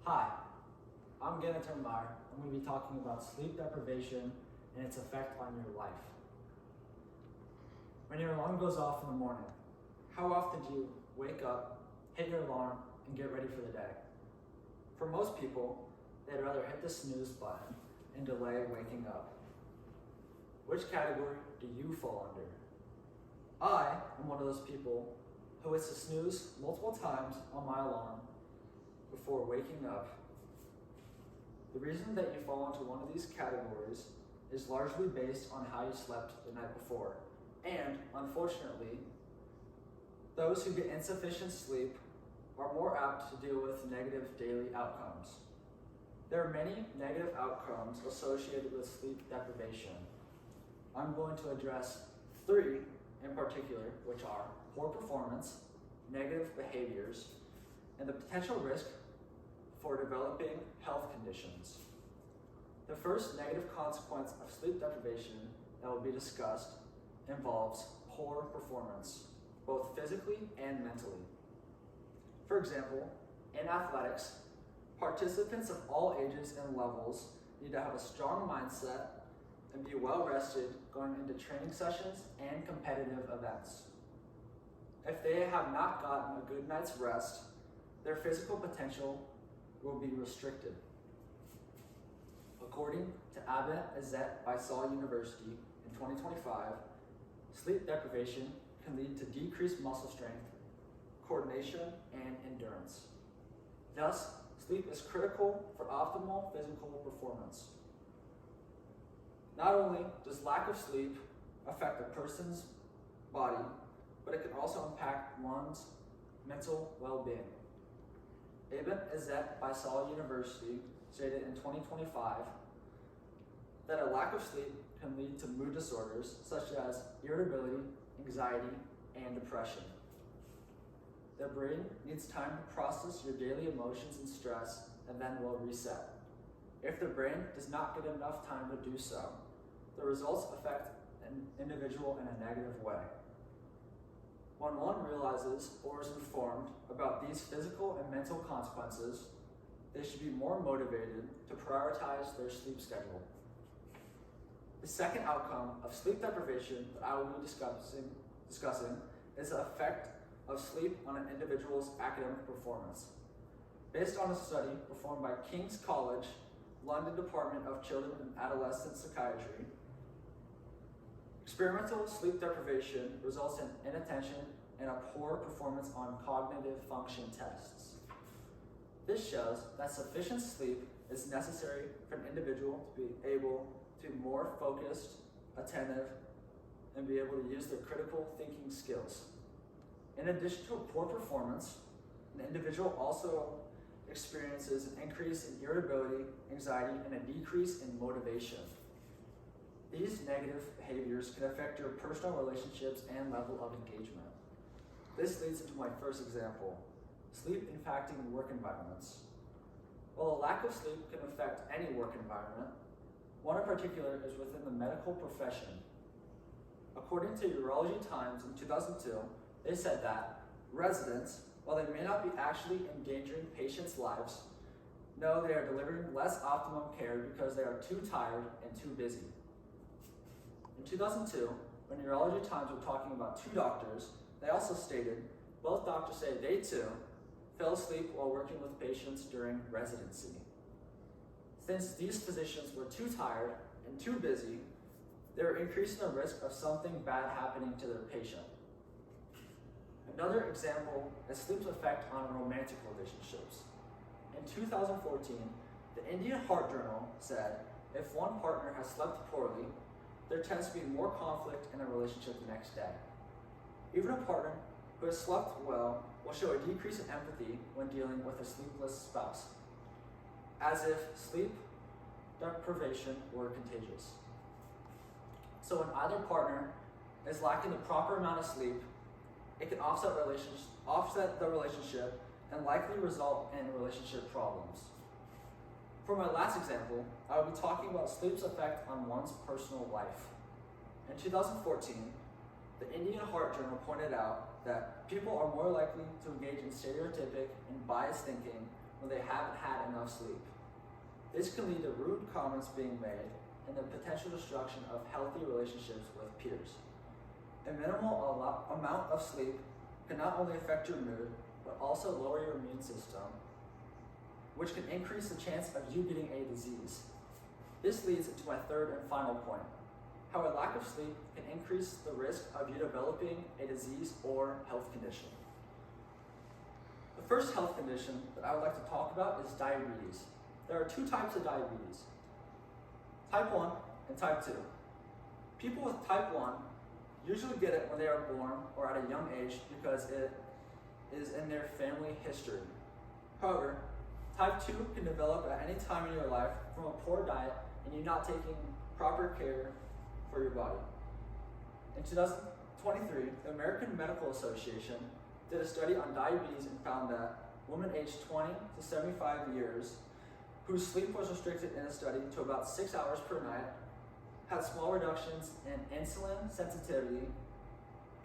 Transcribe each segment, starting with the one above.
Hi, I'm Gannett Meyer. I'm going to be talking about sleep deprivation and its effect on your life. When your alarm goes off in the morning, how often do you wake up, hit your alarm, and get ready for the day? For most people, they'd rather hit the snooze button and delay waking up. Which category do you fall under? I am one of those people who hits the snooze multiple times on my alarm before waking up. The reason that you fall into one of these categories is largely based on how you slept the night before. And unfortunately, those who get insufficient sleep are more apt to deal with negative daily outcomes. There are many negative outcomes associated with sleep deprivation. I'm going to address 3 in particular, which are poor performance, negative behaviors, and the potential risk for developing health conditions. The first negative consequence of sleep deprivation that will be discussed involves poor performance, both physically and mentally. For example, in athletics, participants of all ages and levels need to have a strong mindset and be well rested going into training sessions and competitive events. If they have not gotten a good night's rest, their physical potential will be restricted. According to Abba Izzet by Saul University in 2025, sleep deprivation can lead to decreased muscle strength, coordination, and endurance. Thus, sleep is critical for optimal physical performance. Not only does lack of sleep affect a person's body, but it can also impact one's mental well-being. Ibn Izzet by Saul University stated in 2025 that a lack of sleep can lead to mood disorders such as irritability, anxiety, and depression. The brain needs time to process your daily emotions and stress and then will reset. If the brain does not get enough time to do so, the results affect an individual in a negative way. When one realizes or is informed about these physical and mental consequences, they should be more motivated to prioritize their sleep schedule. The second outcome of sleep deprivation that I will be discussing is the effect of sleep on an individual's academic performance. Based on a study performed by King's College, London Department of Children and Adolescent Psychiatry, experimental sleep deprivation results in inattention and a poor performance on cognitive function tests. This shows that sufficient sleep is necessary for an individual to be able to be more focused, attentive, and be able to use their critical thinking skills. In addition to a poor performance, an individual also experiences an increase in irritability, anxiety, and a decrease in motivation. These negative behaviors can affect your personal relationships and level of engagement. This leads into my first example, sleep impacting work environments. While a lack of sleep can affect any work environment, one in particular is within the medical profession. According to Urology Times in 2002, they said that residents, while they may not be actually endangering patients' lives, know they are delivering less optimum care because they are too tired and too busy. In 2002, when Urology Times were talking about 2 doctors, they also stated both doctors say they too fell asleep while working with patients during residency. Since these physicians were too tired and too busy, they were increasing the risk of something bad happening to their patient. Another example is sleep's effect on romantic relationships. In 2014, the Indian Heart Journal said if one partner has slept poorly, there tends to be more conflict in a relationship the next day. Even a partner who has slept well will show a decrease in empathy when dealing with a sleepless spouse, as if sleep deprivation were contagious. So when either partner is lacking the proper amount of sleep, it can offset the relationship and likely result in relationship problems. For my last example, I will be talking about sleep's effect on one's personal life. In 2014, the Indian Heart Journal pointed out that people are more likely to engage in stereotypic and biased thinking when they haven't had enough sleep. This can lead to rude comments being made and the potential destruction of healthy relationships with peers. A minimal amount of sleep can not only affect your mood, but also lower your immune system, which can increase the chance of you getting a disease. This leads into my third and final point, how a lack of sleep can increase the risk of you developing a disease or health condition. The first health condition that I would like to talk about is diabetes. There are two types of diabetes, type 1 and type 2. People with type 1 usually get it when they are born or at a young age because it is in their family history. However, type 2 can develop at any time in your life from a poor diet and you not taking proper care for your body. In 2023, the American Medical Association did a study on diabetes and found that women aged 20 to 75 years whose sleep was restricted in a study to about 6 hours per night had small reductions in insulin sensitivity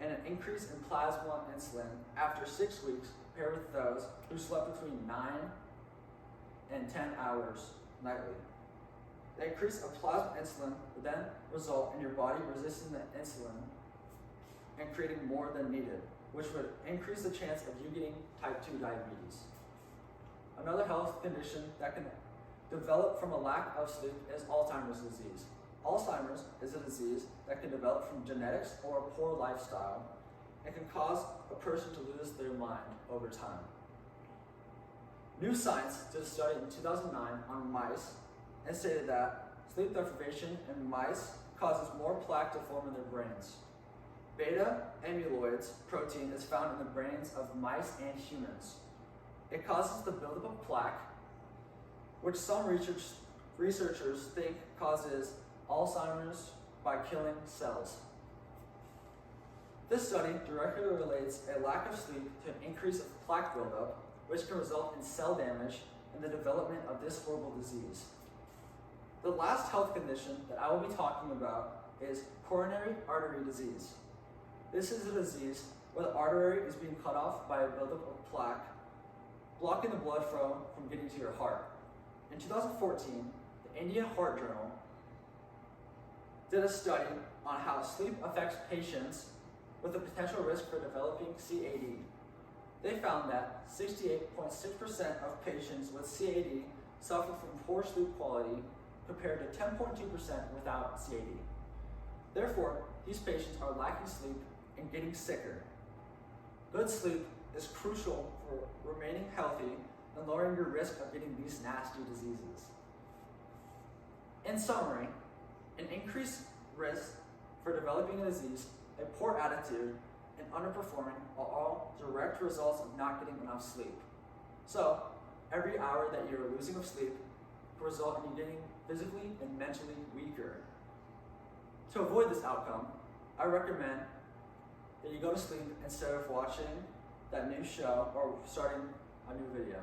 and an increase in plasma insulin after 6 weeks compared with those who slept between 9 and 10 hours nightly. The increase of plasma insulin would then result in your body resisting the insulin and creating more than needed, which would increase the chance of you getting type 2 diabetes. Another health condition that can develop from a lack of sleep is Alzheimer's disease. Alzheimer's is a disease that can develop from genetics or a poor lifestyle and can cause a person to lose their mind over time. New Science did a study in 2009 on mice and stated that sleep deprivation in mice causes more plaque to form in their brains. Beta amyloid protein is found in the brains of mice and humans. It causes the buildup of plaque, which some researchers think causes Alzheimer's by killing cells. This study directly relates a lack of sleep to an increase of plaque buildup, which can result in cell damage and the development of this horrible disease. The last health condition that I will be talking about is coronary artery disease. This is a disease where the artery is being cut off by a buildup of plaque, blocking the blood flow from getting to your heart. In 2014, the Indian Heart Journal did a study on how sleep affects patients with a potential risk for developing CAD. They found that 68.6% of patients with CAD suffer from poor sleep quality compared to 10.2% without CAD. Therefore, these patients are lacking sleep and getting sicker. Good sleep is crucial for remaining healthy and lowering your risk of getting these nasty diseases. In summary, an increased risk for developing a disease, a poor attitude, and underperforming are all direct results of not getting enough sleep. So, every hour that you're losing of sleep can result in you getting physically and mentally weaker. To avoid this outcome, I recommend that you go to sleep instead of watching that new show or starting a new video.